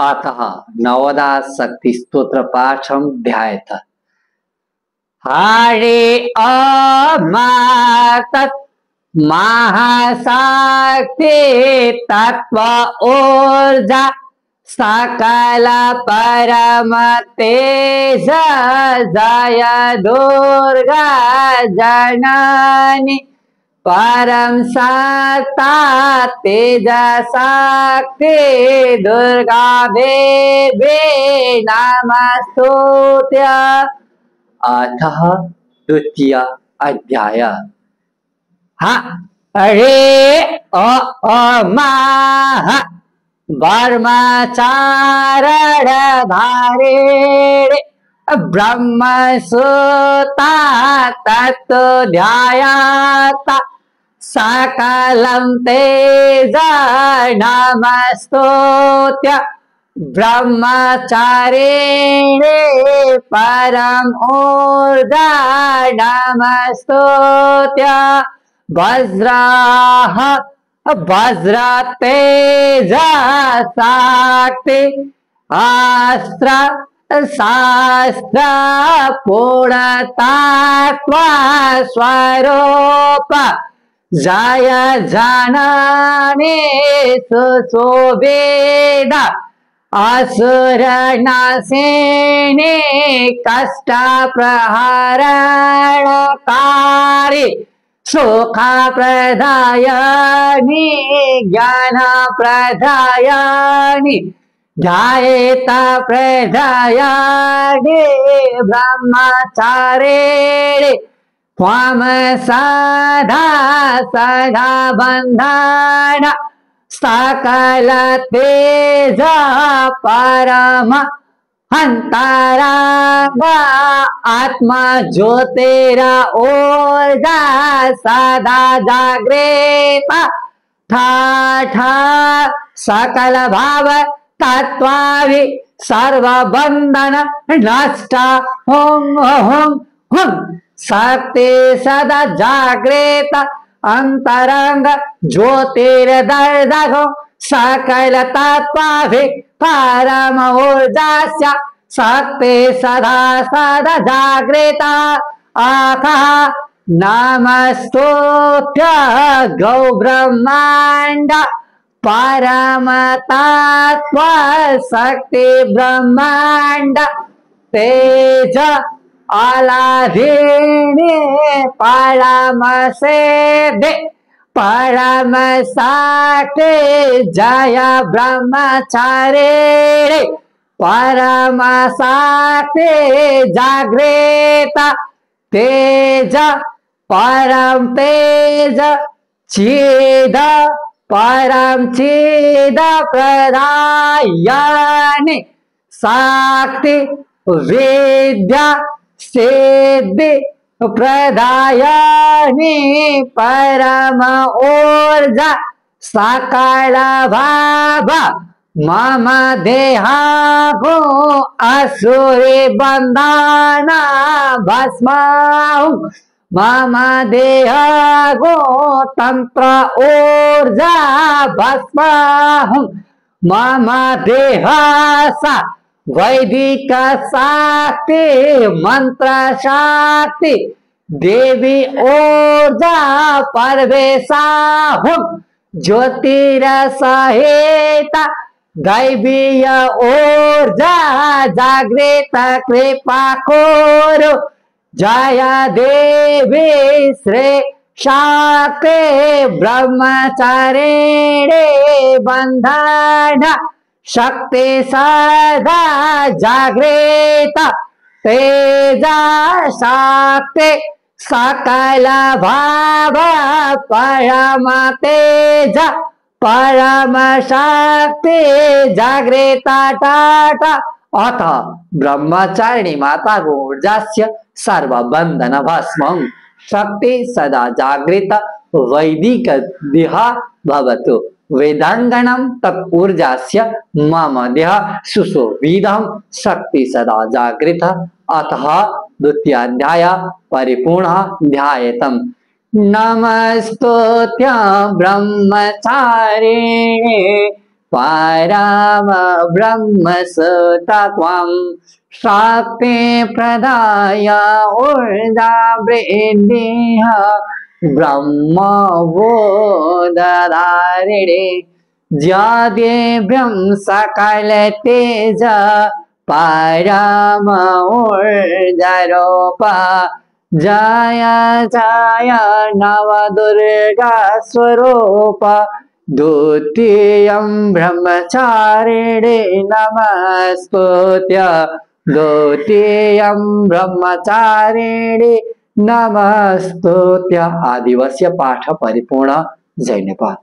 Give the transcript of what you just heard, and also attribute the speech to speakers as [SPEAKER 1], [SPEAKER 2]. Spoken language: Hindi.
[SPEAKER 1] अतः नवदा शक्ति स्तोत्र पाठम ध्यायत। हरे तत् महाशक्ति तत्व ऊर्जा सकल परम तेज जय दुर्गा जननी परम सत्ता तेज शक्ति दुर्गा देवी नमस्तुते। अतः द्वितीय अध्याय। हरे ब्रह्मचारण धारे ब्रह्मसूता तत् ध्यायाता सकलं तेज नमस्तुते। ब्रह्मचारिणे परम ऊर्जा नमस्तुते। वज्राः वज्र तेज शक्ति अस्त्र शास्त्र पूर्णतत्व स्वरूप जय जननी सुशोभित असुर नाशिनी कष्ट प्रहरणकारी सुख प्रदायनी ज्ञान प्रदायनी ध्यायेत प्रदायनी ब्रह्मचारिणी त्वं सदा सदा बन्धन सकल तेज परम अंतरंग आत्मा ज्योतिरा ऊर्जा सदा जागृत ठाठा सकल भाव तत्वावि सर्व बंधन नष्ट हुं हुं हुं शक्ति सदा जागृत अंतरंग ज्योतिर्दर्शको सकल तत्वाभि परम ऊर्जास्य शक्ति सदा सदा जागृता आका नमस्तुते गौ ब्रह्मांड परम तत्व शक्ति ब्रह्मांड तेज आलाधीनी परम सिद्धि परम शक्ति जय ब्रह्मचारिणी परम शक्ति जागृत तेज परम तेज चिद परम चिद प्रदायनी शक्ति विद्या सिद्धि प्रदायनी परम ऊर्जा सकल भाव मम देहागो असुरी बंधन भस्माहु मम देहागो तंत्र ऊर्जा भस्माहु मम देहासा वैदिक शक्ति मंत्र शक्ति देवी ऊर्जा परवेशाहु ज्योतिरसहित दैवीय ऊर्जा जागृत कृपा कुरु जय देवी श्री शक्ति ब्रह्मचारिणी बंधन शक्ति सदा जागृत तेज शक्ति सकल भाव परम तेज परम शक्ति जागृत टाटा। अथ ब्रह्मचारिणी माता ऊर्जास्य सर्वबंधन भस्मं शक्ति सदा जागृत वैदिक देहा भवतु वेदांगणं तत् ऊर्जास्य मम देह सुशोभितं शक्ति सदा जागृत। अतः द्वितीयाध्याय परिपूर्णः ध्यायेतम्। नमस्तुते ब्रह्मचारिणे परम ब्रह्मसूत्र त्वं शक्ति प्रदाय ऊर्जा वृद्धिः ब्रह्मबोधधारिणे ज्ञादेव्यं सकल तेज परम ऊर्जारूप जय जय नवदुर्गा स्वरूप द्वितीयं ब्रह्मचारिणे नमस्तुत्य द्वितीयं ब्रह्मचारिणे नमस्तुत्य। आदिवस्य पाठ परिपूर्ण। जय नेपाल।